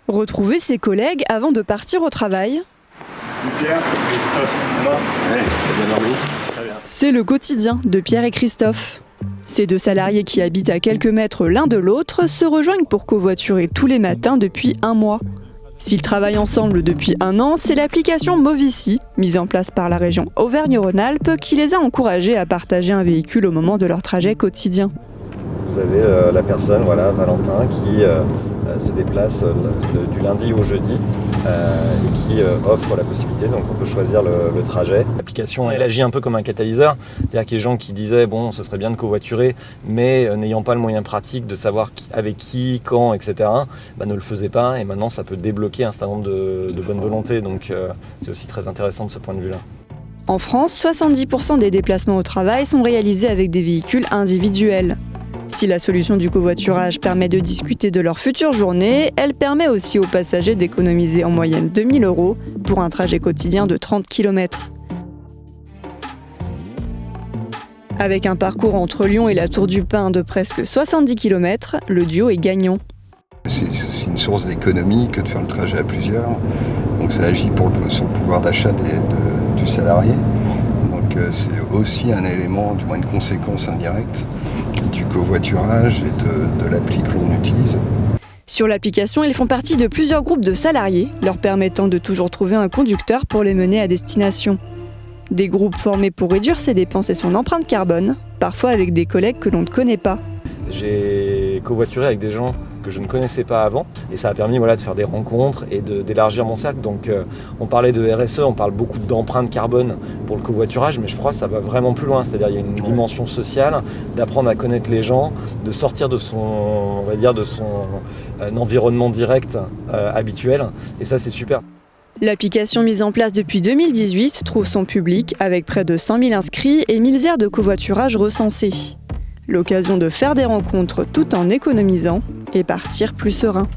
Retrouver ses collègues avant de partir au travail. Pierre, Christophe, ça va ? Ouais, t'as bien dormi ? Très bien. C'est le quotidien de Pierre et Christophe. Ces deux salariés qui habitent à quelques mètres l'un de l'autre se rejoignent pour covoiturer tous les matins depuis 1 mois. S'ils travaillent ensemble depuis 1 an, c'est l'application Movici, mise en place par la région Auvergne-Rhône-Alpes, qui les a encouragés à partager un véhicule au moment de leur trajet quotidien. Vous avez la personne, Valentin, qui se déplace du lundi au jeudi et qui offre la possibilité, donc on peut choisir le trajet. L'application, elle agit un peu comme un catalyseur, c'est-à-dire que les gens qui disaient bon, ce serait bien de covoiturer, mais n'ayant pas le moyen pratique de savoir avec qui, quand, etc., ne le faisaient pas, et maintenant ça peut débloquer un certain nombre de bonnes volontés, donc c'est aussi très intéressant de ce point de vue-là. En France, 70% des déplacements au travail sont réalisés avec des véhicules individuels. Si la solution du covoiturage permet de discuter de leur future journée, elle permet aussi aux passagers d'économiser en moyenne 2 000 € pour un trajet quotidien de 30 km. Avec un parcours entre Lyon et la Tour du Pin de presque 70 km, le duo est gagnant. C'est une source d'économie que de faire le trajet à plusieurs. Donc ça agit sur le pouvoir d'achat du salarié. Donc c'est aussi un élément, du moins une conséquence indirecte du covoiturage et de l'appli que l'on utilise. Sur l'application, ils font partie de plusieurs groupes de salariés, leur permettant de toujours trouver un conducteur pour les mener à destination. Des groupes formés pour réduire ses dépenses et son empreinte carbone, parfois avec des collègues que l'on ne connaît pas. J'ai covoituré avec des gens que je ne connaissais pas avant et ça a permis de faire des rencontres et d'élargir mon cercle. Donc on parlait de RSE, on parle beaucoup d'empreinte carbone pour le covoiturage, mais je crois que ça va vraiment plus loin. C'est-à-dire il y a une dimension sociale, d'apprendre à connaître les gens, de sortir de son environnement direct habituel, et ça c'est super. L'application mise en place depuis 2018 trouve son public avec près de 100 000 inscrits et 1000 aires de covoiturage recensées. L'occasion de faire des rencontres tout en économisant et partir plus serein.